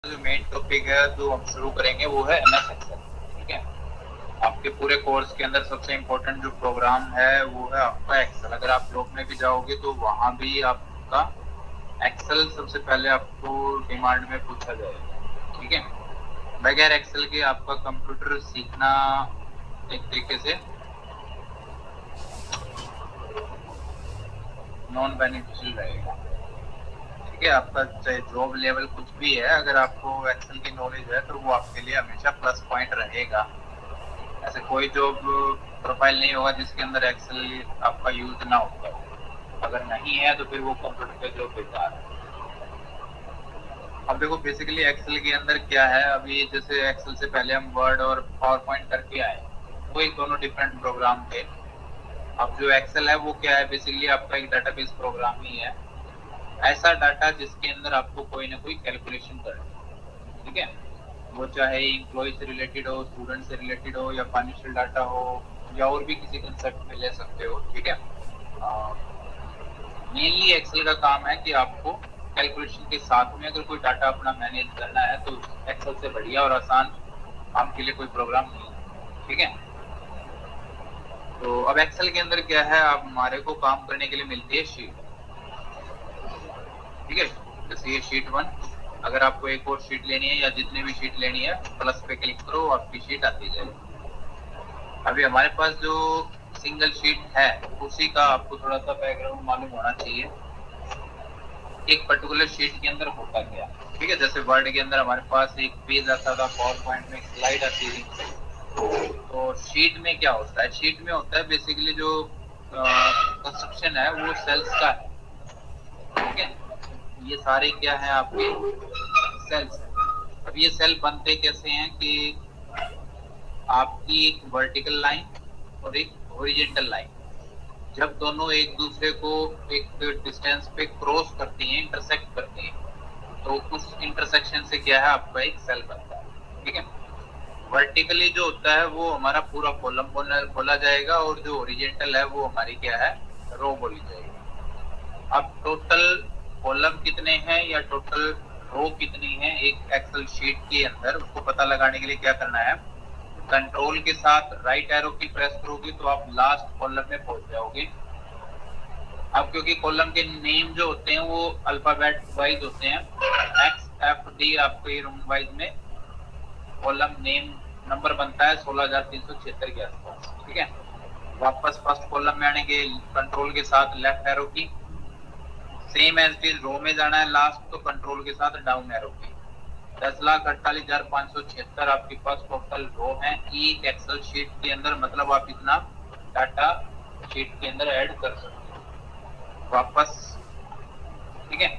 जो main topic है जो हम शुरू करेंगे वो है एमएस एक्सेल। ठीक है, आपके पूरे कोर्स के अंदर सबसे इम्पोर्टेंट जो प्रोग्राम है वो है आपका एक्सेल। अगर आप जॉब में भी जाओगे तो वहां भी आपका एक्सेल सबसे पहले आपको डिमांड में पूछा जाएगा। ठीक है, बगैर एक्सेल के आपका कंप्यूटर सीखना एक तरीके से नॉन बेनिफिशियल रहेगा। ठीक है, आपका चाहे जॉब लेवल कुछ भी है, अगर आपको एक्सेल की नॉलेज है तो वो आपके लिए हमेशा प्लस पॉइंट रहेगा। ऐसे कोई जॉब प्रोफाइल नहीं होगा जिसके अंदर एक्सेल आपका यूज ना होता हो। अगर नहीं है तो फिर वो कंप्यूटर का जॉब बेकार है। अब देखो बेसिकली एक्सेल के अंदर क्या है, अभी जैसे एक्सेल से पहले हम वर्ड और पावर पॉइंट करके आए, वो एक दोनों डिफरेंट प्रोग्राम थे। अब जो एक्सेल है वो क्या है, बेसिकली आपका एक डाटाबेस प्रोग्राम ही है। ऐसा डाटा जिसके अंदर आपको कोई ना कोई कैलकुलेशन करनी। ठीक है, वो चाहे इम्प्लॉय से रिलेटेड हो, स्टूडेंट से रिलेटेड हो, या फाइनेंशियल डाटा हो, या और भी किसी कंसेप्ट में ले सकते हो। ठीक है, मेनली एक्सेल का काम है कि आपको कैलकुलेशन के साथ में अगर कोई डाटा अपना मैनेज करना है तो एक्सेल से बढ़िया और आसान आपके लिए कोई प्रोग्राम नहीं है। ठीक है, तो अब एक्सेल के अंदर क्या है, आप हमारे को काम करने के लिए मिलती है शीट। ठीक है, जैसे ये शीट 1, अगर आपको एक और शीट लेनी है या जितनी भी शीट लेनी है प्लस पे क्लिक करो, आपकी शीट आती जाएगी। अभी हमारे पास जो सिंगल शीट है उसी का आपको थोड़ा सा बैकग्राउंड मालूम होना चाहिए, एक पर्टिकुलर शीट के अंदर होता क्या। ठीक है, जैसे वर्ड के अंदर हमारे पास एक पेज आता था, पावर पॉइंट में एक स्लाइड आती थी। तो शीट में क्या होता है, शीट में होता है बेसिकली जो कंस्ट्रक्शन है वो सेल्स का है। ठीक है, ये सारे क्या है आपके सेल्स है। अब ये सेल बनते कैसे हैं कि आपकी एक वर्टिकल लाइन और एक हॉरिजॉन्टल लाइन जब दोनों एक दूसरे को एक डिस्टेंस पे क्रॉस करती हैं, इंटरसेक्ट करती हैं, तो उस इंटरसेक्शन से क्या है आपका एक सेल बनता है। ठीक है, वर्टिकली जो होता है वो हमारा पूरा कॉलम बोला जाएगा, और जो हॉरिजॉन्टल है वो हमारी क्या है, रो बोली जाएगी। अब टोटल कॉलम कितने हैं या टोटल रो कितनी है एक एक्सेल शीट के अंदर, उसको पता लगाने के लिए क्या करना है, कंट्रोल के साथ राइट एरो की प्रेस करोगे तो आप लास्ट कॉलम में पहुंच जाओगे। अब क्योंकि कॉलम के नेम जो होते हैं वो अल्फाबेट वाइज होते हैं, एक्स एफ डी आपके रूम वाइज में कॉलम नेम नंबर बनता है 16,376 के आसपास। ठीक है, वापस फर्स्ट कॉलम में आने के कंट्रोल के साथ लेफ्ट एरो की, सेम एज इट इज रो में जाना है लास्ट तो कंट्रोल के साथ डाउन एरो की। 10,48,576 आपके पास टोटल रो है एक एक्सेल शीट के अंदर, मतलब आप इतना डाटा शीट के अंदर ऐड कर सकते हो वापस। ठीक है,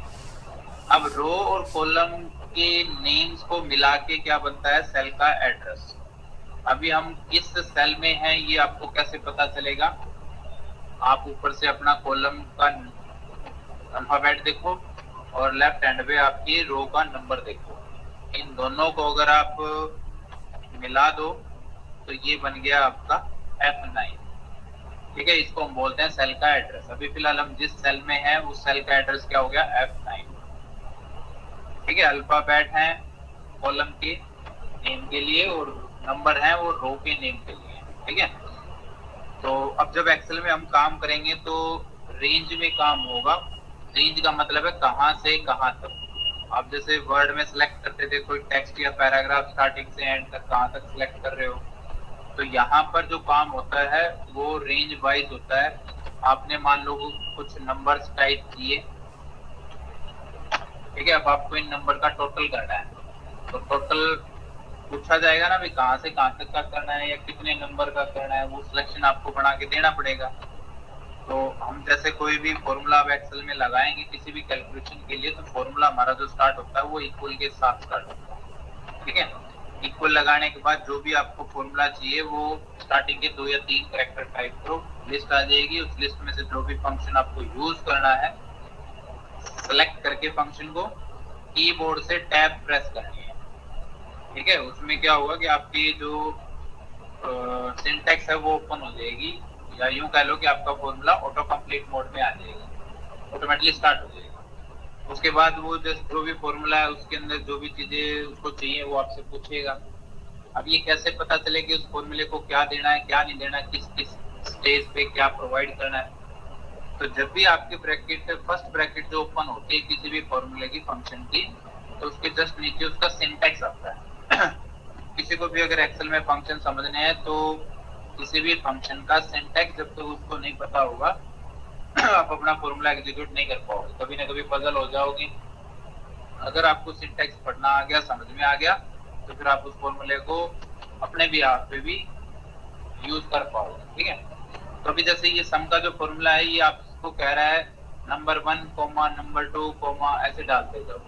अब रो और कॉलम के नेम्स को मिला के क्या बनता है, सेल का एड्रेस। अभी हम किस सेल में हैं ये आपको कैसे पता चलेगा, आप ऊपर से अपना कॉलम का अल्फाबेट देखो और लेफ्ट हैंड पे आपकी रो का नंबर देखो, इन दोनों को अगर आप मिला दो तो ये बन गया आपका F9। ठीक है, इसको हम बोलते हैं सेल का एड्रेस। अभी फिलहाल हम जिस सेल में हैं उस सेल का एड्रेस क्या हो गया, F9। ठीक है, अल्फाबेट है कॉलम के नेम के लिए और नंबर है वो रो के नेम के लिए। ठीक है, तो अब जब एक्सेल में हम काम करेंगे तो रेंज में काम होगा। रेंज का मतलब है कहाँ से कहाँ तक। आप जैसे वर्ड में सिलेक्ट करते थे कोई टेक्स्ट या पैराग्राफ स्टार्टिंग से एंड तक कहाँ तक सिलेक्ट कर रहे हो, तो यहाँ पर जो काम होता है वो रेंज वाइज होता है। आपने मान लो कुछ नंबर्स टाइप किए, ठीक है, अब आपको इन नंबर का टोटल करना है, तो टोटल पूछा जाएगा ना भाई कहाँ से कहाँ तक का करना है या कितने नंबर का करना है, वो सिलेक्शन आपको बना के देना पड़ेगा। तो हम जैसे कोई भी फॉर्मूला अब एक्सेल में लगाएंगे किसी भी कैलकुलेशन के लिए, तो फॉर्मूला हमारा जो स्टार्ट होता है वो इक्वल के साथ स्टार्ट होता है। ठीक है, इक्वल लगाने के बाद जो भी आपको फॉर्मूला चाहिए वो स्टार्टिंग के 2 या 3 कैरेक्टर टाइप करो, लिस्ट आ जाएगी। उस लिस्ट में से जो भी फंक्शन आपको यूज करना है सेलेक्ट करके फंक्शन को कीबोर्ड से टैब प्रेस करनी है। ठीक है, उसमें क्या होगा कि आपकी जो सिंटैक्स है वो ओपन हो जाएगी, या यूं कह लो कि आपका फॉर्मूला ऑटो कंप्लीट मोड में आ जाएगा, ऑटोमेटिकली स्टार्ट हो जाएगा। उसके बाद वो जो भी फॉर्मूला है उसके अंदर जो भी चीजें उसको चाहिए वो आपसे पूछेगा। अब ये कैसे पता चले कि उस फॉर्मूले को क्या देना है क्या नहीं देना है, किस किस स्टेज पे क्या प्रोवाइड करना है। तो जब भी आपके ब्रैकेट फर्स्ट ब्रैकेट जो ओपन होती है किसी भी फॉर्मूले की फंक्शन की, तो उसके जस्ट नीचे उसका सिंटैक्स आता है। किसी को भी अगर एक्सेल में फंक्शन समझने हैं तो किसी भी फंक्शन का सिंटैक्स जब तक उसको नहीं पता होगा आप अपना फॉर्मूला एग्जीक्यूट नहीं कर पाओगे, कभी ना कभी पजल हो जाओगे। अगर आपको सिंटैक्स पढ़ना आ गया, समझ में आ गया, तो फिर आप उस फॉर्मूले को अपने भी हाथ पे भी यूज कर पाओगे। ठीक है, तो अभी जैसे ये सम का जो फॉर्मूला है ये आपको कह रहा है नंबर 1 कोमा नंबर 2 कोमा ऐसे डालते जाओ।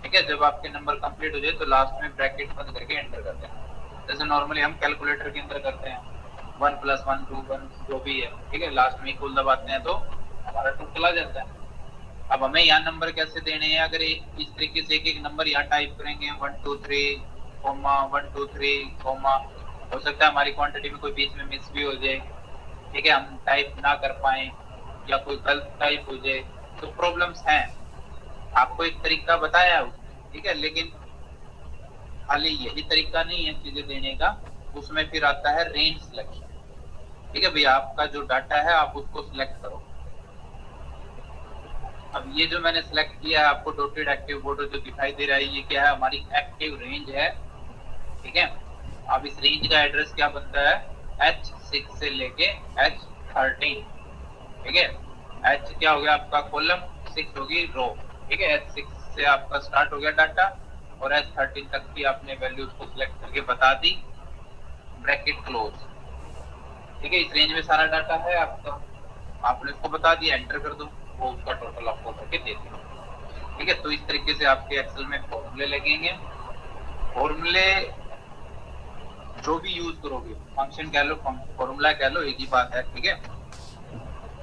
ठीक है, जब आपके नंबर कंप्लीट हो जाए तो लास्ट में ब्रैकेट बंद करके एंटर करते हैं, जैसे नॉर्मली हम कैलकुलेटर के अंदर करते हैं 1 + 1 2 1 जो भी है। ठीक है, लास्ट में इक्वल दबाते हैं तो हमारा टोटल आ जाता है। अब हमें यहाँ नंबर कैसे देने हैं, अगर इस तरीके से एक एक नंबर यहाँ टाइप करेंगे 1 2 3 कोमा 1 2 3 कोमा, हो सकता है हमारी क्वांटिटी में कोई बीच में मिस भी हो जाए। ठीक है, हम टाइप ना कर पाए या कोई गलत टाइप हो जाए तो प्रॉब्लम्स हैं। आपको एक तरीका बताया है, ठीक है, लेकिन खाली यही तरीका नहीं है चीजें देने का, उसमें फिर आता है रेंज सिलेक्शन। ठीक है भैया, आपका जो डाटा है आप उसको सिलेक्ट करो। अब ये जो मैंने सिलेक्ट किया है आपको डॉटेड एक्टिव बॉर्डर जो दिखाई दे रहा है ये क्या है, हमारी एक्टिव रेंज है। ठीक है, अब इस रेंज का एड्रेस क्या बनता है, H6 से लेके H13। ठीक है, H क्या हो गया आपका कॉलम, 6 होगी रो। ठीक है, H6 से आपका स्टार्ट हो गया डाटा और H13 तक की आपने वैल्यूज को सिलेक्ट करके बता दी, ब्रैकेट क्लोज। ठीक है, इस रेंज में सारा डाटा है आपका, आपने उसको बता दिया, एंटर कर दो, वो उसका टोटल आपको करके दे देगा। ठीक है, तो इस तरीके से आपके एक्सेल में फॉर्मूले लगेंगे। फॉर्मूले जो भी यूज करोगे, फंक्शन कह लो फॉर्मूला कह लो, एक ही बात है। ठीक है,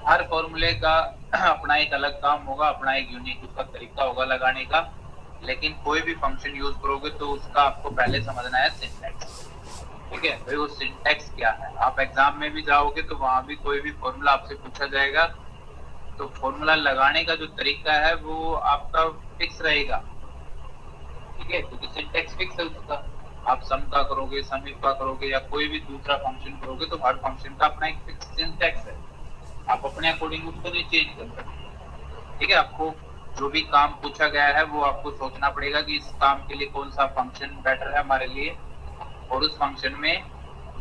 हर फॉर्मूले का अपना एक अलग काम होगा, अपना एक यूनिक उसका तरीका होगा लगाने का, लेकिन कोई भी फंक्शन यूज करोगे तो उसका आपको पहले समझना है सिंटैक्स। ठीक है, भाई वो सिंटैक्स क्या है, आप एग्जाम में भी जाओगे तो वहां भी कोई भी फॉर्मूला आपसे पूछा जाएगा तो फॉर्मूला लगाने का जो तरीका है वो आपका फिक्स रहेगा। ठीक है, क्योंकि सिंटैक्स फिक्स है उसका। आप सम का करोगे, सम इफ का करोगे या कोई भी दूसरा फंक्शन करोगे तो हर फंक्शन का अपना एक फिक्स सिंटैक्स है, आप अपने अकॉर्डिंग उसको नहीं चेंज कर सकते। ठीक है, आपको जो भी काम पूछा गया है वो आपको सोचना पड़ेगा कि इस काम के लिए कौन सा फंक्शन बेटर है हमारे लिए, और उस फंक्शन में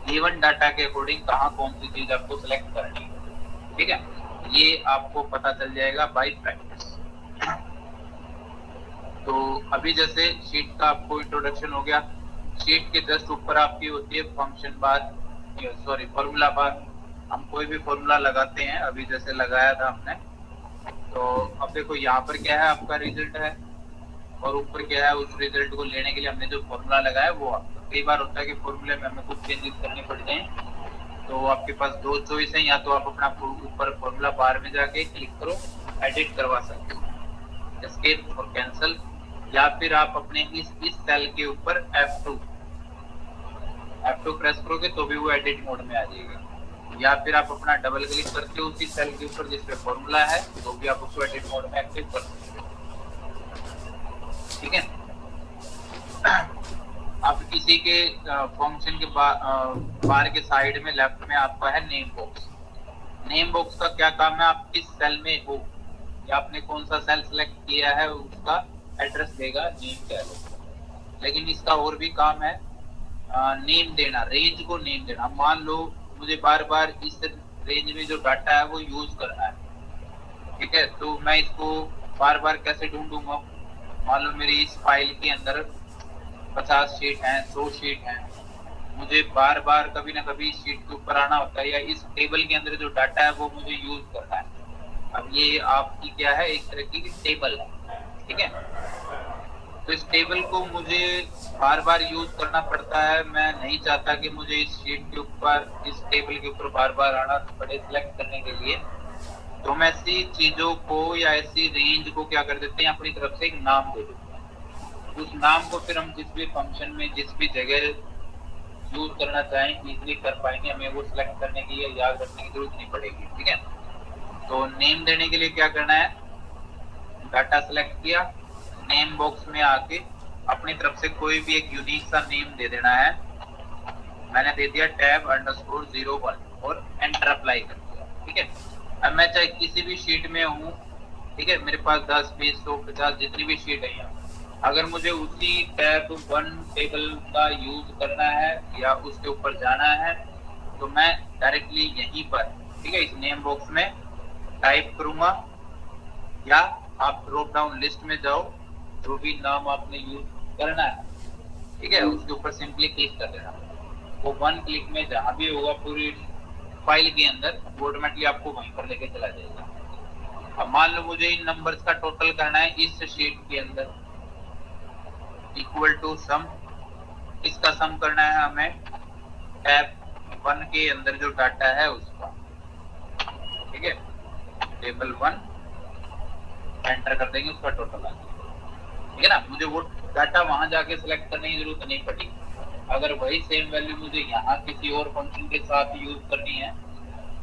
गिवन डाटा के अकॉर्डिंग कहाँ कौन सी चीज आपको सिलेक्ट करनी है। ठीक है, ये आपको पता चल जाएगा बाय प्रैक्टिस। तो अभी जैसे शीट का आपको इंट्रोडक्शन हो गया, शीट के जस्ट ऊपर आपकी होती है फंक्शन बार, सॉरी फॉर्मूला बार। हम कोई भी फॉर्मूला लगाते हैं, अभी जैसे लगाया था हमने, तो अब देखो यहाँ पर क्या है आपका रिजल्ट है और ऊपर क्या है, उस रिजल्ट को लेने के लिए हमने जो फॉर्मूला लगाया वो आपका। कई बार होता है कि फॉर्मूले में हमें कुछ चेंजेस करने पड़ जाए, तो आपके पास दो चॉइस है, या तो आप अपना ऊपर फॉर्मूला बार में जाके क्लिक करो, एडिट करवा सकते हो, एस्केप और कैंसिल, या फिर आप अपने इस सेल के ऊपर F2 प्रेस करोगे तो भी वो एडिट मोड में आ जाएगा, या फिर आप अपना डबल क्लिक करके उसी सेल के ऊपर जिसपे फॉर्मूला है तो भी आप उसको एडिट मोड में एक्टिव कर सकते हो। ठीक है, अब किसी के फंक्शन के बार के साइड में लेफ्ट में आपका है नेम बॉक्स। नेम बॉक्स का क्या काम है, आप किस सेल में हो या आपने कौन सा सेल सिलेक्ट किया है उसका एड्रेस देगा, नेम कह लो। लेकिन इसका और भी काम है, नेम देना, रेंज को नेम देना। मान लो मुझे बार बार इस रेंज में जो डाटा है वो यूज करना है, ठीक है, तो मैं इसको बार बार कैसे ढूंढूंगा। मान लो मेरी इस फाइल के अंदर 50 शीट हैं, 100 शीट हैं, मुझे बार बार कभी ना कभी इस शीट के ऊपर आना होता है, या इस टेबल के अंदर जो डाटा है वो मुझे यूज करना है। अब ये आपकी क्या है, एक तरह की टेबल है। ठीक है, तो इस टेबल को मुझे बार बार यूज करना पड़ता है, मैं नहीं चाहता कि मुझे इस शीट के ऊपर, इस टेबल के ऊपर बार बार आना पड़े सिलेक्ट करने के लिए। तो हम ऐसी चीजों को या ऐसी रेंज को क्या कर देते हैं, अपनी तरफ से एक नाम दे देते हैं। उस नाम को फिर हम जिस भी फंक्शन में जिस भी जगह यूज करना चाहें इजीली कर पाएंगे, हमें वो सिलेक्ट करने की या याद रखने की जरूरत नहीं पड़ेगी। ठीक है, तो नेम देने के लिए क्या करना है, डाटा सेलेक्ट किया, नेम बॉक्स में आके अपनी तरफ से कोई भी एक यूनिक सा नेम दे देना है। मैंने दे दिया tab_01 और एंटर अप्लाई कर दिया। ठीक है, अब मैं चाहे किसी भी शीट में हूँ, ठीक है, मेरे पास 10, 20, 100, 50 जितनी भी शीट है यहाँ, अगर मुझे उसी tab1 टेबल का यूज करना है या उसके ऊपर जाना है तो मैं डायरेक्टली यहीं पर, ठीक है, इस नेम बॉक्स में टाइप करूंगा या आप ड्रॉप डाउन लिस्ट में जाओ, जो भी नाम आपने यूज करना है, ठीक है, उसके ऊपर सिंपली क्लिक कर देना। वो 1 क्लिक में जहां भी होगा पूरी फाइल के अंदर, वो ऑटोमेटिकली आपको वहीं पर लेके चला जाएगा। अब मान लो मुझे इन नंबर्स का टोटल करना है इस शीट के अंदर, इक्वल टू सम, इसका सम करना है हमें tab1 के अंदर जो डाटा है उसका। ठीक है, टेबल 1 एंटर कर देंगे, उसका टोटल आ जाएगा। ठीक है ना, मुझे वो डाटा वहां जाके सिलेक्ट करने की जरूरत नहीं पड़ी। अगर वही सेम वैल्यू मुझे यहाँ किसी और फंक्शन के साथ यूज करनी है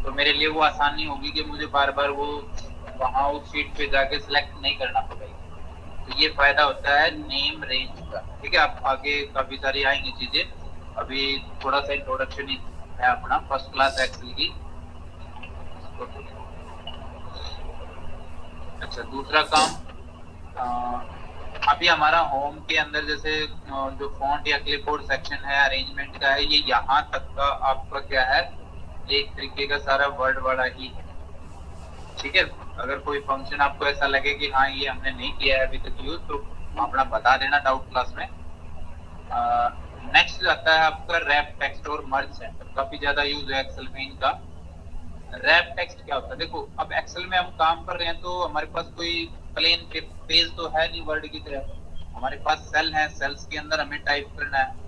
तो मेरे लिए वो आसानी होगी कि मुझे बार बार वो वहां उस शीट पे जाके सिलेक्ट नहीं करना पड़ेगा। तो ये फायदा होता है नेम रेंज का। ठीक है, आप आगे काफी सारी आएंगी चीजें, अभी थोड़ा सा इंट्रोडक्शन ही है अपना फर्स्ट क्लास एक्सेल की। अच्छा, दूसरा काम, अभी हमारा होम के अंदर जैसे जो फॉन्ट या क्लिपबोर्ड सेक्शन है अरेंजमेंट का है, ये यहाँ तक का आपका क्या है, एक तरीके का सारा वर्ड वाला ही है। ठीक है, अगर कोई फंक्शन आपको ऐसा लगे कि हाँ ये हमने नहीं किया है अभी तक यूज, तो अपना बता देना डाउट क्लास में। नेक्स्ट आता है आपका रैप टेक्स्ट और मर्ज सेंटर, काफी ज्यादा यूज है एक्सेल में इनका। रैप टेक्स्ट क्या होता है, देखो अब एक्सेल में हम काम कर रहे हैं तो हमारे पास कोई प्लेन पेज तो है नहीं वर्ड की तरह, हमारे पास सेल है, सेल्स के अंदर हमें टाइप करना है।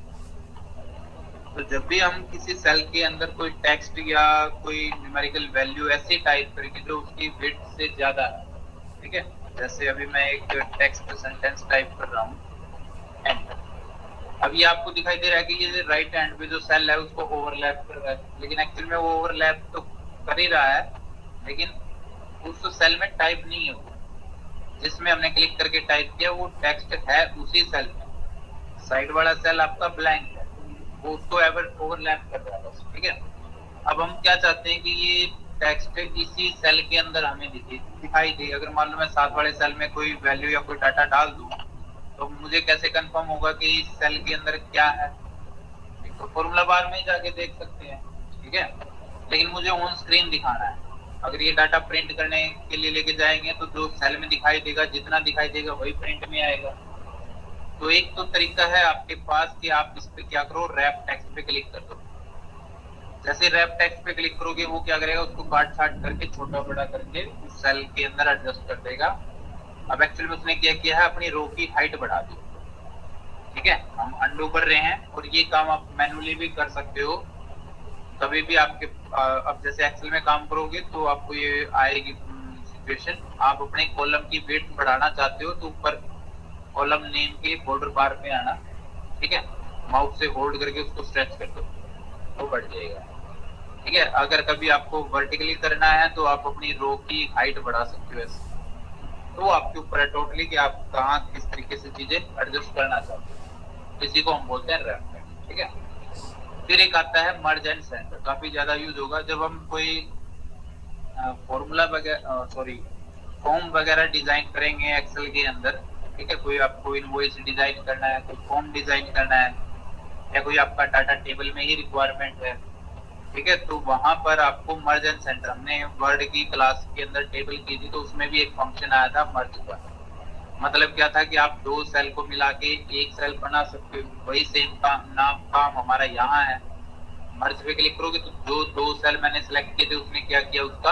तो जब भी हम किसी सेल के अंदर कोई टेक्स्ट या कोई न्यूमेरिकल वैल्यू ऐसे टाइप करेंगे जो उसकी विड्थ से ज्यादा है, ठीक है, जैसे अभी मैं एक टेक्स्ट सेंटेंस टाइप कर रहा हूँ, एंटर। अभी आपको दिखाई दे रहा है कि ये राइट हैंड पे जो सेल है उसको ओवरलैप कर रहा है, लेकिन एक्चुअल में वो ओवरलैप तो कर ही रहा है, लेकिन उस सेल में टाइप नहीं है। जिसमें हमने क्लिक करके टाइप किया वो टेक्स्ट है उसी सेल में, साइड वाला सेल आपका ब्लैंक है, वो उसको ओवरलैप कर रहा है बस। ठीक है, अब हम क्या चाहते हैं कि ये टेक्स्ट इसी सेल के अंदर हमें दिखाई दे। अगर मान लो मैं साथ वाले सेल में कोई वैल्यू या कोई डाटा डाल दूं तो मुझे कैसे कंफर्म होगा कि इस सेल के अंदर क्या है, तो फॉर्मूला बार में जाके देख सकते हैं। ठीक है, लेकिन मुझे ऑन स्क्रीन दिखाना है। अगर ये डाटा प्रिंट करने के लिए लेके जाएंगे तो जो सेल में दिखाई देगा, जितना दिखाई देगा वही प्रिंट में आएगा। तो एक तो तरीका है आपके पास कि आप इस पे क्या करो, रैप टेक्स्ट पे क्लिक कर दो। जैसे रैप टेक्स्ट पे क्लिक करोगे वो क्या करेगा, उसको काट छाट करके छोटा बड़ा करके उस सेल के अंदर एडजस्ट कर देगा। अब एक्चुअली में उसने क्या किया है, अपनी रो की हाइट बढ़ा दी। ठीक है, हम अंडू कर रहे हैं और ये काम आप मैनुअली भी कर सकते हो। कभी भी आपके अब जैसे एक्सेल में काम करोगे तो आपको ये आएगी सिचुएशन, आप अपने कॉलम की वेट बढ़ाना चाहते हो तो ऊपर कॉलम नेम के बॉर्डर बार में आना, ठीक है, माउस से होल्ड करके उसको स्ट्रेच कर दो तो बढ़ जाएगा। ठीक है, अगर कभी आपको वर्टिकली करना है तो आप अपनी रो की हाइट बढ़ा सकते हो ऐसे, तो आपके ऊपर है टोटली कि आप कहाँ किस तरीके से चीजें एडजस्ट करना चाहते हो। इसी को हम बोलते हैं रैप। ठीक है, फिर एक आता है मर्ज एंड सेंटर, काफी ज्यादा यूज होगा जब हम कोई फॉर्मूला वगैरह फॉर्म वगैरह डिजाइन करेंगे एक्सेल के अंदर। ठीक है, कोई आपको इनवॉइस डिजाइन करना है, कोई फॉर्म डिजाइन करना है, या कोई आपका डाटा टेबल में ही रिक्वायरमेंट है। ठीक है, तो वहां पर आपको मर्ज एंड सेंटर, हमने वर्ड की क्लास के अंदर टेबल की थी तो उसमें भी एक फंक्शन आया था मर्ज का। मतलब क्या था कि आप दो सेल को मिला के एक सेल बना सकते हो, वही सेम काम हमारा यहाँ है। मर्ज पे क्लिक करोगे तो जो दो सेल मैंने सिलेक्ट किए थे उसने क्या किया, उसका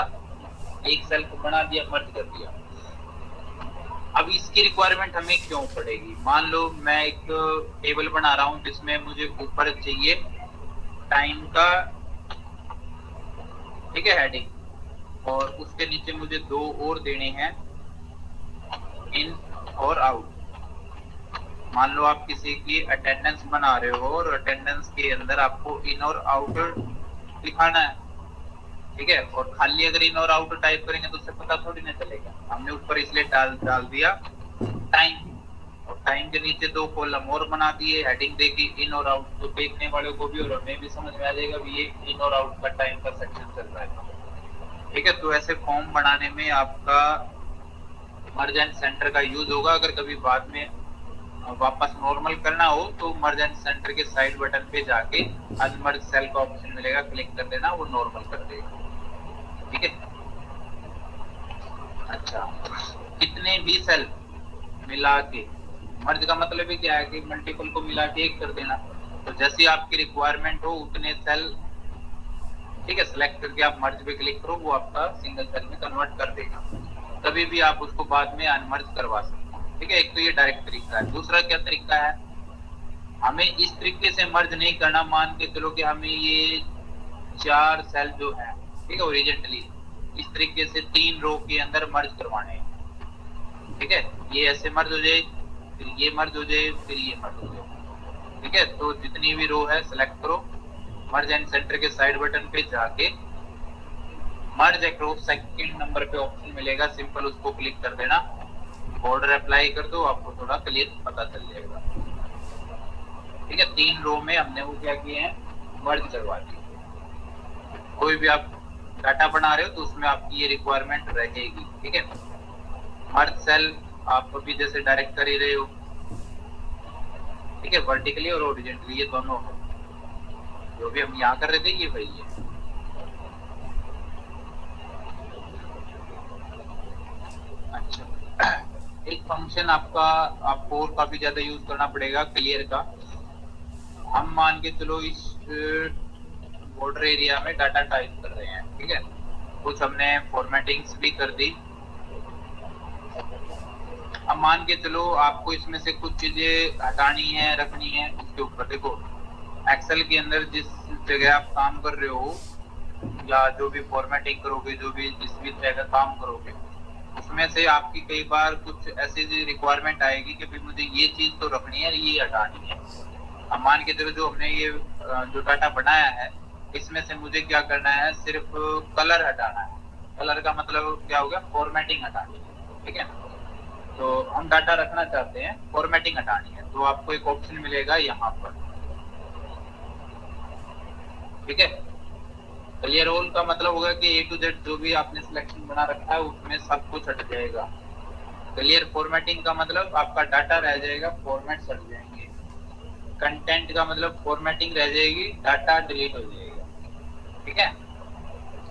एक सेल को बना दिया, मर्ज कर दिया। अब इसकी रिक्वायरमेंट हमें क्यों पड़ेगी, मान लो मैं एक टेबल बना रहा हूँ जिसमें मुझे ऊपर चाहिए टाइम का, ठीक है, हेडिंग, और उसके नीचे मुझे दो और देने हैं इन और आउट। मान लो आप किसी की अटेंडेंस बना रहे हो और अटेंडेंस के अंदर आपको इन और आउट दिखाना है। ठीक है। और खाली अगर इन और आउट टाइप करेंगे तो उससे पता थोड़ी ना चलेगा। हमने ऊपर इसलिए डाल दिया टाइम, और टाइम के नीचे दो कॉलम और बना दिए हेडिंग देके इन और आउट, तो देखने वाले को भी और हमें भी समझ में आ जाएगा भी ये इन और आउट का टाइम का सेक्शन चल रहा है। ठीक है, तो ऐसे फॉर्म बनाने में आपका मर्ज एंड सेंटर का यूज होगा। अगर कभी बाद में वापस नॉर्मल करना हो तो मर्ज एंड सेंटर के साइड बटन पे जाके अनमर्ज सेल का ऑप्शन मिलेगा, क्लिक कर देना, वो नॉर्मल कर देगा। ठीक है। अच्छा, कितने भी सेल मिला के, मर्ज का मतलब ही क्या है कि मल्टीपल को मिला के एक कर देना। तो जैसी आपकी रिक्वायरमेंट हो उतने सेल, ठीक है, सेलेक्ट करके आप मर्ज पे क्लिक करो, वो आपका सिंगल सेल में कन्वर्ट कर देगा। तभी भी आप उसको बाद में अनमर्ज करवा सकते हैं। ठीक है, एक तो ये डायरेक्ट तरीका है। दूसरा क्या तरीका है, हमें इस तरीके से मर्ज नहीं करना। मान के चलो कि हमें ये 4 सेल जो है, ठीक है, ओरिजेंटली इस तरीके से 3 रो के अंदर मर्ज करवाने हैं। ठीक है, ये ऐसे मर्ज हो जाए, फिर ये मर्ज हो जाए, फिर ये मर्ज हो जाए। ठीक है, तो जितनी भी रो है सेलेक्ट करो, मर्ज एंड सेंटर के साइड बटन पे जाके मर्ज अक्रॉस सेकंड नंबर पे ऑप्शन मिलेगा, सिंपल उसको क्लिक कर देना, बॉर्डर अप्लाई कर दो, आपको थोड़ा क्लियर पता चल जाएगा। ठीक है, 3 रो में हमने वो क्या किए हैं, मर्ज करवा दिए। कोई भी आप डाटा बना रहे हो तो उसमें आपकी ये रिक्वायरमेंट रहेगी। ठीक है, मर्ज सेल आप अभी जैसे डायरेक्ट कर ही रहे हो, ठीक है, वर्टिकली और हॉरिजॉन्टली, ये दोनों हो। जो भी हम यहाँ कर रहे थे ये वही है। अच्छा, एक फंक्शन आपको और काफी ज्यादा यूज करना पड़ेगा, क्लियर का। हम मान के चलो इस बॉर्डर एरिया में डाटा टाइप कर रहे हैं, ठीक है, कुछ हमने फॉर्मेटिंग्स भी कर दी। अब मान के चलो आपको इसमें से कुछ चीजें हटानी है, रखनी है। उसके ऊपर देखो, एक्सेल के अंदर जिस जगह आप काम कर रहे हो या जो भी फॉर्मेटिंग करोगे, जो भी जिस भी तरह का काम करोगे, उसमें से आपकी कई बार कुछ ऐसी रिक्वायरमेंट आएगी कि भाई मुझे ये चीज तो रखनी है, ये हटानी है। अब मान के चलो जो हमने ये जो डाटा बनाया है, इसमें से मुझे क्या करना है, सिर्फ कलर हटाना है। कलर का मतलब क्या हो गया, फॉर्मेटिंग हटानी है। ठीक है, तो हम डाटा रखना चाहते हैं, फॉर्मेटिंग हटानी है, तो आपको एक ऑप्शन मिलेगा यहाँ पर। ठीक है, क्लियर ऑल का मतलब होगा कि ए टू जेड जो भी आपने सिलेक्शन बना रखा है उसमें सब कुछ हट जाएगा। क्लियर फॉर्मेटिंग का मतलब आपका डाटा रह जाएगा, फॉर्मेट हट जाएंगे। कंटेंट का मतलब फॉर्मेटिंग रह जाएगी, डाटा डिलीट हो जाएगा। ठीक है,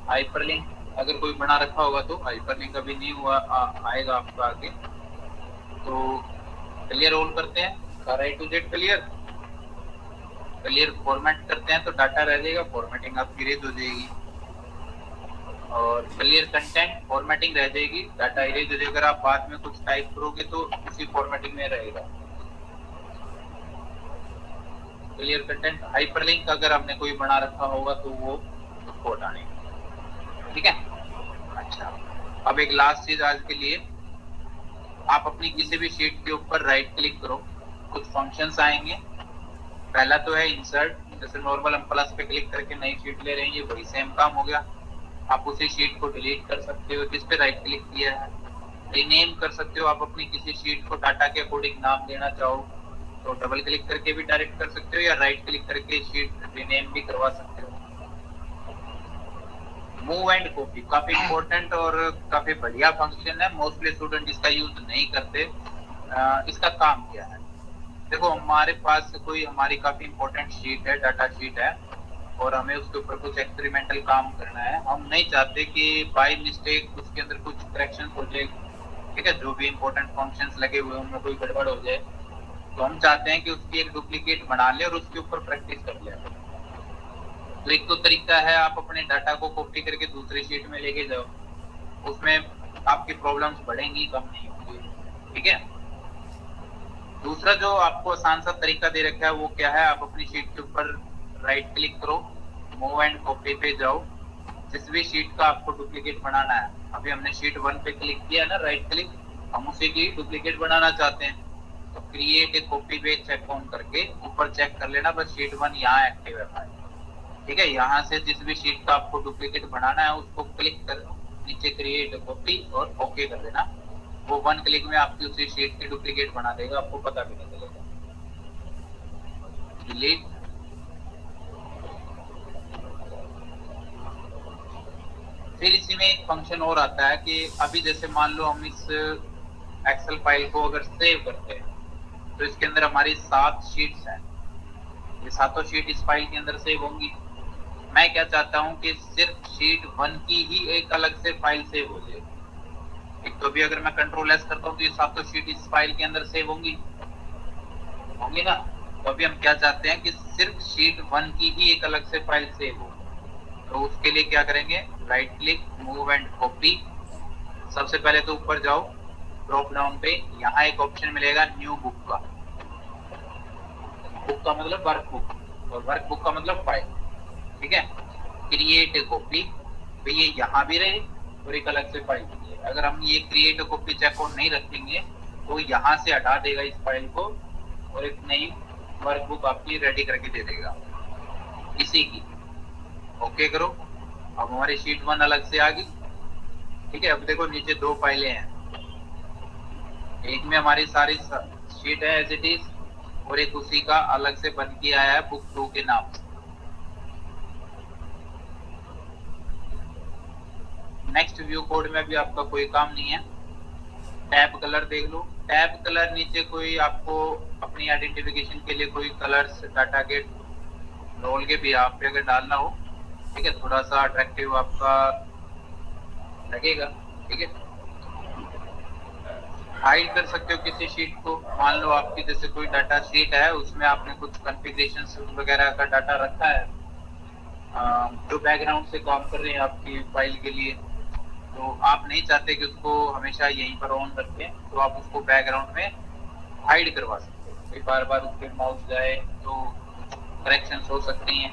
हाइपरलिंक अगर कोई बना रखा होगा तो हाइपरलिंक अभी नहीं हुआ, आएगा आपका आगे। तो क्लियर ऑल करते हैं, सारा A to Z clear. Clear format करते हैं तो डाटा रह जाएगा, फॉर्मेटिंग आपकी इरेज हो जाएगी। और क्लियर कंटेंट, फॉर्मेटिंग रह जाएगी, डाटा इरेज हो जाएगा। अगर आप बाद में कुछ टाइप करोगे तो उसी फॉर्मेटिंग में रहेगा। क्लियर कंटेंट, हाइपरलिंक अगर हमने कोई बना रखा होगा तो वो उसको हटाने। ठीक है, अच्छा, अब एक लास्ट चीज आज के लिए, आप अपनी किसी भी शीट के ऊपर राइट क्लिक करो, कुछ फंक्शंस आएंगे। पहला तो है इंसर्ट, जैसे नॉर्मल हम प्लस पे क्लिक करके नई शीट ले रहे हैं, ये वही सेम काम हो गया। आप उसी शीट को डिलीट कर सकते हो जिस पे राइट क्लिक किया है। रीनेम कर सकते हो, आप अपनी किसी शीट को डाटा के अकॉर्डिंग नाम देना चाहो तो डबल क्लिक करके भी डायरेक्ट कर सकते हो, या राइट क्लिक करके शीट रीनेम भी करवा सकते हो। मूव एंड कॉपी काफी इंपॉर्टेंट और काफी बढ़िया फंक्शन है, मोस्टली स्टूडेंट इसका यूज नहीं करते। इसका काम क्या है, देखो हमारे पास कोई हमारी काफी इंपॉर्टेंट शीट है, डाटा शीट है, और हमें उसके ऊपर कुछ एक्सपेरिमेंटल काम करना है। हम नहीं चाहते कि बाय मिस्टेक उसके अंदर कुछ करेक्शन हो जाए। ठीक है, जो भी इंपॉर्टेंट फंक्शंस लगे हुए उनमें कोई गड़बड़ हो जाए, तो हम चाहते हैं कि उसकी एक डुप्लीकेट बना ले और उसके ऊपर प्रैक्टिस कर ले। तो एक तो तरीका है, आप अपने डाटा को कॉपी करके दूसरी शीट में लेके जाओ, उसमें आपकी प्रॉब्लम्स बढ़ेंगी, कम नहीं होंगी। ठीक है, दूसरा जो आपको आसान सा तरीका दे रखा है वो क्या है, आप अपनी शीट के ऊपर राइट क्लिक करो, मूव एंड कॉपी पे जाओ, जिस भी शीट का आपको डुप्लीकेट बनाना है। अभी हमने शीट 1 पे क्लिक किया ना, राइट क्लिक, हम उसी की डुप्लीकेट बनाना चाहते हैं, तो क्रिएट ए कॉपी पे चेक ऑन करके ऊपर चेक कर लेना, बस शीट 1 यहाँ एक्टिव है। ठीक है, यहाँ से जिस भी शीट का आपको डुप्लीकेट बनाना है उसको क्लिक कर नीचे क्रिएट कॉपी और ओके कर देना। वो 1 क्लिक में आपकी उसी शीट की डुप्लीकेट बना देगा, आपको पता भी नहीं चलेगा। डिलीट। फिर इसी में एक फंक्शन और आता है कि अभी जैसे मान लो हम इस एक्सेल फाइल को अगर सेव करते हैं तो इसके अंदर हमारी 7 शीट्स हैं। ये सातों शीट इस फाइल के अंदर सेव होंगी। मैं क्या चाहता हूं कि सिर्फ शीट 1 की ही एक अलग से फाइल सेव हो जाए। एक तो भी अगर मैं कंट्रोल एस करता हूं तो ये सातों शीट इस फाइल के अंदर सेव होंगी ना। तो अभी हम क्या चाहते हैं कि सिर्फ शीट 1 की ही एक अलग से फाइल सेव हो। तो उसके लिए क्या करेंगे, right click, move and copy. सबसे पहले तो ऊपर जाओ, ड्रॉप डाउन पे यहाँ एक ऑप्शन मिलेगा न्यू बुक का। बुक का मतलब वर्कबुक और वर्कबुक का मतलब फाइल। ठीक है, क्रिएट ए कॉपी, तो ये यहाँ भी रहे और एक अलग से फाइल भी है। अगर हम ये create a copy check on नहीं रखेंगे तो यहाँ से हटा देगा इस फाइल को और एक नई वर्कबुक आपकी रेडी करके दे देगा इसी की। ओके करो, अब हमारी शीट 1 अलग से आ गई। ठीक है, अब देखो नीचे 2 फाइलें हैं, एक में हमारी सारी शीट है एज इट इज और एक उसी का अलग से बन के आया है बुक 2 के नाम से। नेक्स्ट व्यू कोड में भी आपका कोई काम नहीं है। टैब कलर देख लो, टैब कलर नीचे कोई आपको अपनी आइडेंटिफिकेशन के लिए कोई कलर्स डाटा के रोल के भी आप पे अगर डालना हो, ठीक है, थोड़ा सा अट्रैक्टिव आपका लगेगा। ठीक है, हाइड कर सकते हो किसी शीट को। मान लो आपकी जैसे कोई डाटा शीट है, उसमें आपने कुछ कॉन्फ़िगरेशन वगैरह का डाटा रखा है जो बैकग्राउंड से काम कर रहे हैं आपकी फाइल के लिए, तो आप नहीं चाहते कि उसको हमेशा यहीं पर ऑन रखें, तो आप उसको बैकग्राउंड में हाइड करवा सकते हो। कोई बार बार उस पर माउस जाए तो करेक्शन हो सकती हैं,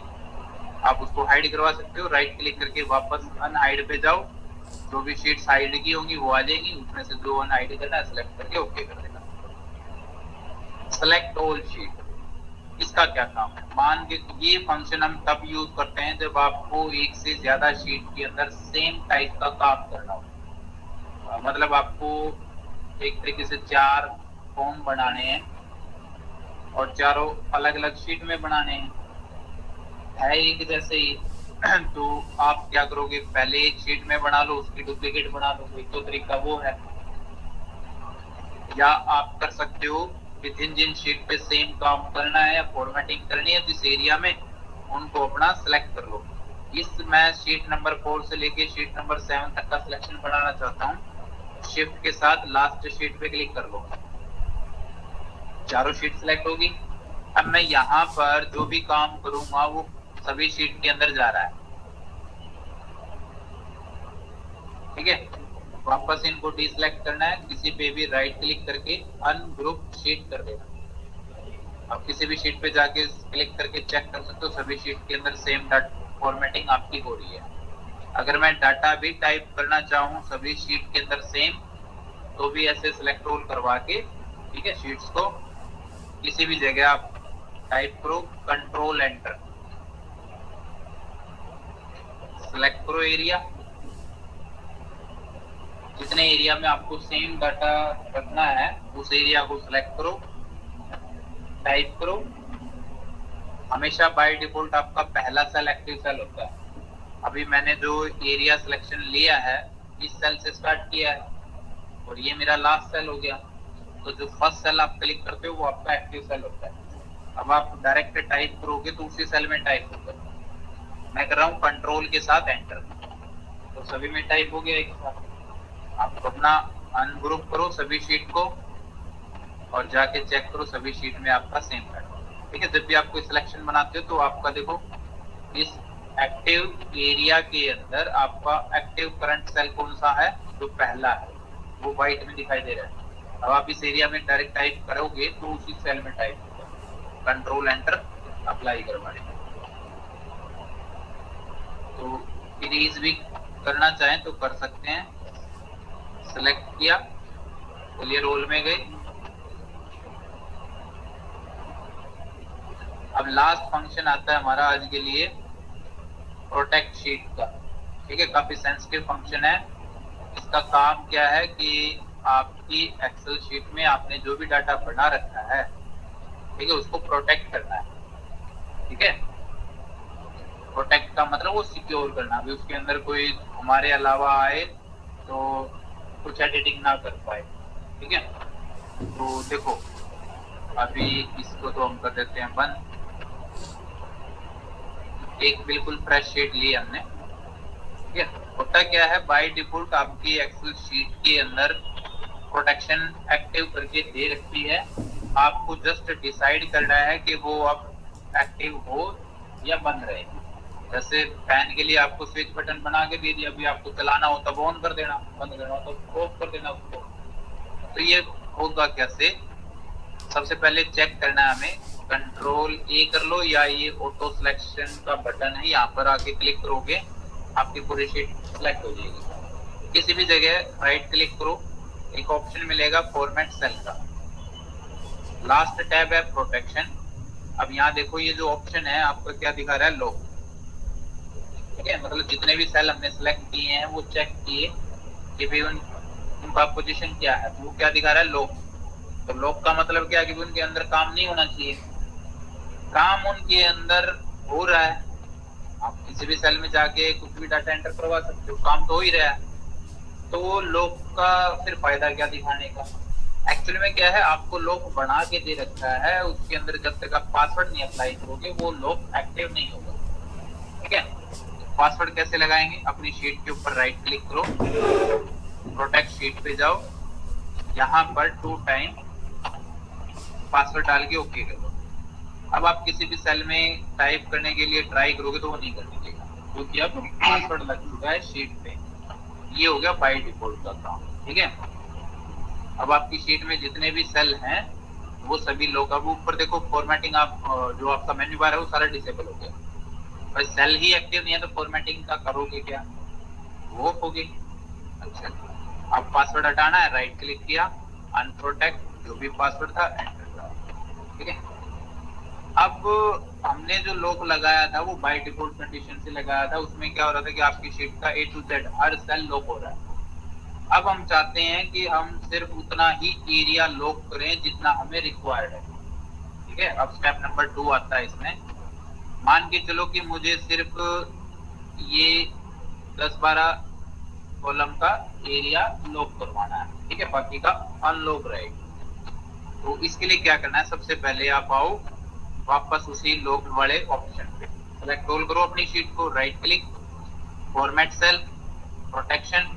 आप उसको हाइड करवा सकते हो। राइट क्लिक करके वापस अनहाइड पे जाओ, जो भी शीट्स हाइड की होंगी वो आ जाएगी, उसमें से जो अनहाइड करना है सेलेक्ट करके ओके कर देना। सेलेक्ट ऑल शीट, इसका क्या काम है, मान के ये फंक्शन हम तब यूज करते हैं जब आपको एक से ज्यादा शीट के अंदर सेम टाइप का काम करना हो। मतलब आपको एक तरीके से 4 फॉर्म बनाने हैं और चारों अलग अलग शीट में बनाने हैं, है एक जैसे ही तो आप क्या करोगे, पहले एक शीट में बना लो, उसकी डुप्लीकेट बना लो। एक तो तरीका वो है, या आप कर सकते हो कि जिन जिन शीट पे सेम काम करना है या फॉर्मेटिंग करनी है जिस एरिया में, उनको अपना सेलेक्ट कर लो। इस मैं शीट नंबर 4 से लेके शीट नंबर 7 तक का सिलेक्शन बनाना चाहता हूँ। शिफ्ट के साथ लास्ट शीट पे क्लिक कर लो, चारों शीट सिलेक्ट होगी। अब मैं यहाँ पर जो भी काम करूंगा वो सभी शीट के अंदर जा रहा है। ठीक है, वापस इनको डिसेलेक्ट करना है, किसी पे भी राइट क्लिक करके अनग्रुप शीट कर देना। आप किसी भी शीट पे जाके क्लिक करके चेक कर सकते हो सभी शीट के अंदर सेम डाटा फॉर्मेटिंग आपकी हो रही है। अगर मैं डाटा भी टाइप करना चाहूँ सभी शीट के अंदर सेम, तो भी ऐसे सिलेक्ट रोल करवा के, ठीक है, शीट्स को किसी भी जगह आप टाइप करो, कंट्रोल एंटर, सिलेक्ट करो एरिया, जितने एरिया में आपको सेम डाटा रखना है उस एरिया को सिलेक्ट करो, टाइप करो। हमेशा बाय डिफॉल्ट आपका पहला सेल एक्टिव सेल होता है। अभी मैंने जो एरिया सिलेक्शन लिया है इस सेल से स्टार्ट किया है और ये मेरा लास्ट सेल हो गया, तो जो फर्स्ट सेल आप क्लिक करते हो वो आपका एक्टिव सेल होता है। अब आप डायरेक्ट टाइप करोगे तो उसी सेल में टाइप होगा। मैं कर रहा हूँ कंट्रोल के साथ एंटर, तो सभी में टाइप हो गया एक साथ। आप अपना अनग्रुप करो सभी शीट को और जाके चेक करो सभी शीट में आपका सेम पैटर्न। ठीक है, जब भी आप कोई सिलेक्शन बनाते हो तो आपका देखो इस एक्टिव एरिया के अंदर आपका एक्टिव करंट सेल कौन सा है, जो पहला है वो व्हाइट में दिखाई दे रहा है। अब आप इस एरिया में डायरेक्ट टाइप करोगे तो उसी सेल में टाइप होगा। कंट्रोल एंटर अप्लाई करवाएंगे। तो इरेज भी करना चाहें तो कर सकते हैं। सेलेक्ट किया, चलिए रोल में गए। अब लास्ट फंक्शन आता है हमारा आज के लिए, प्रोटेक्ट शीट का। ठीक है, काफी सेंसिटिव फंक्शन है। इसका काम क्या है कि आपकी एक्सेल शीट में आपने जो भी डाटा बना रखा है, ठीक है, उसको प्रोटेक्ट करना है। ठीक है, प्रोटेक्ट का मतलब वो सिक्योर करना, अभी उसके अंदर कोई हमारे अलावा आए तो कुछ एडिटिंग ना कर पाए। ठीक है, तो देखो अभी इसको तो हम कर देते हैं बंद। एक बिल्कुल फ्रेश शीट ली हमने। ठीक है, होता क्या है, बाय डिफॉल्ट आपकी एक्सेल शीट के अंदर प्रोटेक्शन एक्टिव करके दे रखी है। आपको जस्ट डिसाइड करना है कि वो अब एक्टिव हो या बंद रहे। जैसे फैन के लिए आपको स्विच बटन बना के दे दिया, अभी आपको चलाना हो तब ऑन कर देना, बंद करना हो तो ऑफ कर देना उसको। तो ये होगा कैसे, सबसे पहले चेक करना है हमें, कंट्रोल ए कर लो या ये ऑटो सिलेक्शन का बटन है, यहाँ पर आके क्लिक करोगे आपकी पूरी शीट सिलेक्ट हो जाएगी। किसी भी जगह राइट क्लिक करो, एक ऑप्शन मिलेगा फॉर्मेट सेल का, लास्ट टैब है प्रोटेक्शन। अब यहाँ देखो ये जो ऑप्शन है आपको क्या दिखा रहा है, लॉक। ठीक है, मतलब जितने भी सेल हमने सेलेक्ट किए हैं वो चेक किए कि भाई उनका पोजीशन क्या है, वो क्या दिखा रहा है, लॉक। तो लॉक का मतलब क्या है कि उनके अंदर काम नहीं होना चाहिए, काम उनके अंदर हो रहा है। आप किसी भी सेल में जाके कुछ भी डाटा एंटर करवा सकते हो, काम तो हो ही रहा है। तो लॉक का फिर फायदा क्या दिखाने का, एक्चुअली में क्या है, आपको लॉक बना के दे रखा है, उसके अंदर जब तक आप पासवर्ड नहीं अप्लाई करोगे वो लॉक एक्टिव नहीं होगा। ठीक है, पासवर्ड कैसे लगाएंगे, अपनी शीट के ऊपर राइट क्लिक करो, प्रोटेक्ट शीट पे जाओ, यहाँ पर 2 टाइम पासवर्ड डाल के ओके कर दो। अब आप किसी भी सेल में टाइप करने के लिए ट्राई करोगे तो वो नहीं करने देगा, क्योंकि अब पासवर्ड लग चुका है शीट पे। ये हो गया बाय डिफॉल्ट का काम। ठीक है, अब आपकी शीट में जितने भी सेल हैं वो सभी लोग, अब ऊपर देखो फॉर्मेटिंग, आप जो आपका मेन्यू बार है वो सारा डिसेबल हो गया, पर सेल ही एक्टिव नहीं है तो फॉर्मेटिंग का करोगे क्या, वो होगी। अच्छा, अब पासवर्ड हटाना है, राइट क्लिक किया, अनप्रोटेक्ट जो भी पासवर्ड था एंटर करा। ठीक है, अब हमने जो लॉक लगाया था वो बाय डिफॉल्ट कंडीशन से लगाया था, उसमें क्या हो रहा था कि आपकी शीट का A to Z हर सेल लॉक हो रहा है। अब हम चाहते हैं कि हम सिर्फ उतना ही एरिया लॉक करें जितना हमें रिक्वायर्ड है। ठीक है, अब स्टेप नंबर 2 आता है इसमें। मान के चलो कि मुझे सिर्फ ये 10-12 कॉलम का एरिया लॉक करवाना है। ठीक है, बाकी का अनलॉक रहेगा। तो इसके लिए क्या करना है, सबसे पहले आप आओ वापस उसी लॉक वाले ऑप्शन पे, सेलेक्ट ऑल करो अपनी शीट को, right click, format cell, protection,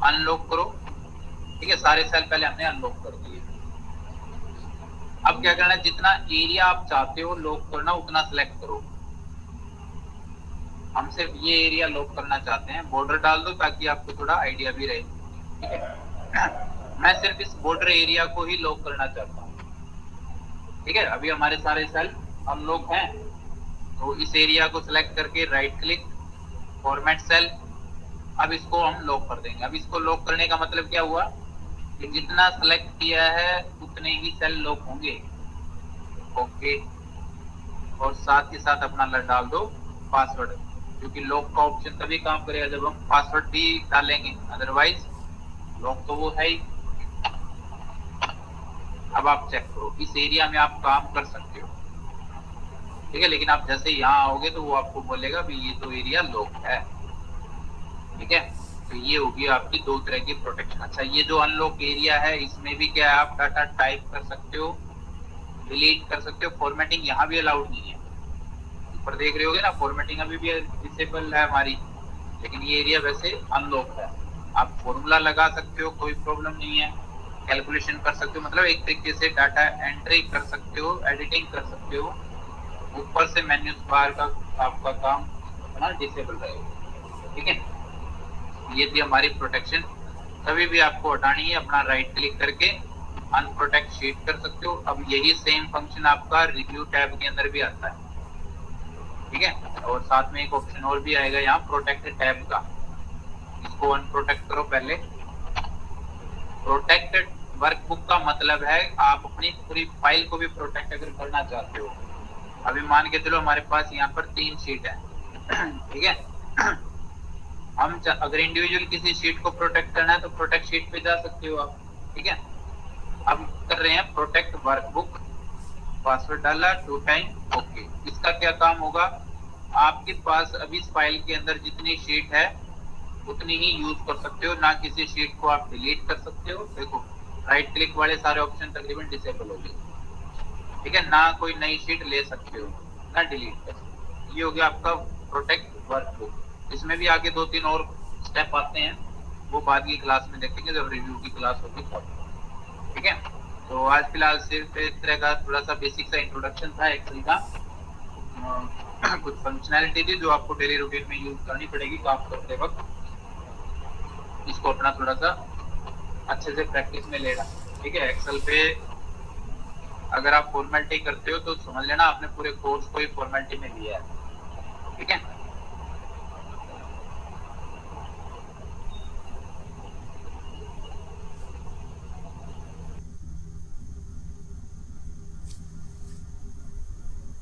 unlock करो। ठीक है, सारे सेल पहले हमने अनलॉक कर दिए। अब क्या करना है, जितना एरिया आप चाहते हो लॉक करना उतना सिलेक्ट करो। हम सिर्फ ये एरिया लॉक करना चाहते हैं, बॉर्डर डाल दो ताकि आपको थोड़ा आइडिया भी रहे। ठीक है, मैं सिर्फ इस बॉर्डर एरिया को ही लॉक करना चाहता हूँ। ठीक है, अभी हमारे सारे सेल अनलॉक हैं, तो इस एरिया को सिलेक्ट करके राइट क्लिक, फॉर्मेट सेल, अब इसको हम लॉक कर देंगे। अब इसको लॉक करने का मतलब क्या हुआ कि जितना सेलेक्ट किया है उतने ही सेल लॉक होंगे। ओके, और साथ ही साथ अपना डाल दो पासवर्ड, क्योंकि लॉक का ऑप्शन तभी काम करेगा जब हम पासवर्ड भी डालेंगे, अदरवाइज लॉक तो वो है ही। अब आप चेक करो, इस एरिया में आप काम कर सकते हो। ठीक है, लेकिन आप जैसे यहाँ आओगे तो वो आपको बोलेगा भी ये तो एरिया लॉक है। ठीक है, तो ये होगी आपकी 2 तरह की प्रोटेक्शन। अच्छा, ये जो अनलॉक एरिया है इसमें भी क्या है, आप डाटा टाइप कर सकते हो, डिलीट कर सकते हो, फॉर्मेटिंग यहाँ भी अलाउड नहीं है। ऊपर देख रहे होगे ना, फॉर्मेटिंग अभी भी डिसेबल है हमारी, लेकिन ये एरिया वैसे अनलॉक है। आप फॉर्मूला लगा सकते हो, कोई प्रॉब्लम नहीं है, कैलकुलेशन कर सकते हो, मतलब एक तरीके से डाटा एंट्री कर सकते हो, एडिटिंग कर सकते हो। ऊपर से मेन्यू बार का आपका काम अपना डिसेबल रहेगा। ठीक है, ये थी हमारी प्रोटेक्शन। कभी भी आपको हटानी है अपना राइट क्लिक करके अनप्रोटेक्ट शीट कर सकते हो। अब यही सेम फंक्शन आपका रिव्यू टैब के अंदर भी आता है। ठीक है, और साथ में एक ऑप्शन और भी आएगा यहाँ प्रोटेक्ट टैब का, इसको अनप्रोटेक्ट करो पहले। प्रोटेक्टेड वर्कबुक का मतलब है आप अपनी पूरी फाइल को भी प्रोटेक्ट अगर करना चाहते हो। अभी मान के चलो हमारे पास यहाँ पर 3 शीट है, ठीक है। अगर इंडिविजुअल किसी शीट को प्रोटेक्ट करना है तो प्रोटेक्ट शीट पे जा सकते हो आप। ठीक है, अब कर रहे हैं प्रोटेक्ट वर्कबुक, पासवर्ड डाला 2 टाइम ओके। इसका क्या काम होगा, आपके पास अभी इस फाइल के अंदर जितनी शीट है उतनी ही यूज कर सकते हो, ना किसी शीट को आप डिलीट कर सकते हो। देखो राइट क्लिक वाले सारे ऑप्शन तकरीबन डिसेबल हो गए। ठीक है, ना कोई नई शीट ले सकते हो ना डिलीट कर सकते हो। ये हो गया आपका प्रोटेक्ट वर्कबुक। इसमें भी आगे 2-3 और स्टेप आते हैं, वो बाद की क्लास में देखेंगे जब रिव्यू की क्लास होगी तब। ठीक है, तो आज फिलहाल सिर्फ इस तरह का थोड़ा सा बेसिक सा इंट्रोडक्शन था एक्सेल का। कुछ फंक्शनैलिटी थी जो आपको डेली रूटीन में यूज करनी पड़ेगी काम करते वक्त। इसको अपना थोड़ा सा अच्छे से प्रैक्टिस में लेना। ठीक है, एक्सेल पे अगर आप फॉर्मेलिटी करते हो तो समझ लेना आपने पूरे कोर्स को ही फॉर्मेलिटी में लिया है। ठीक है।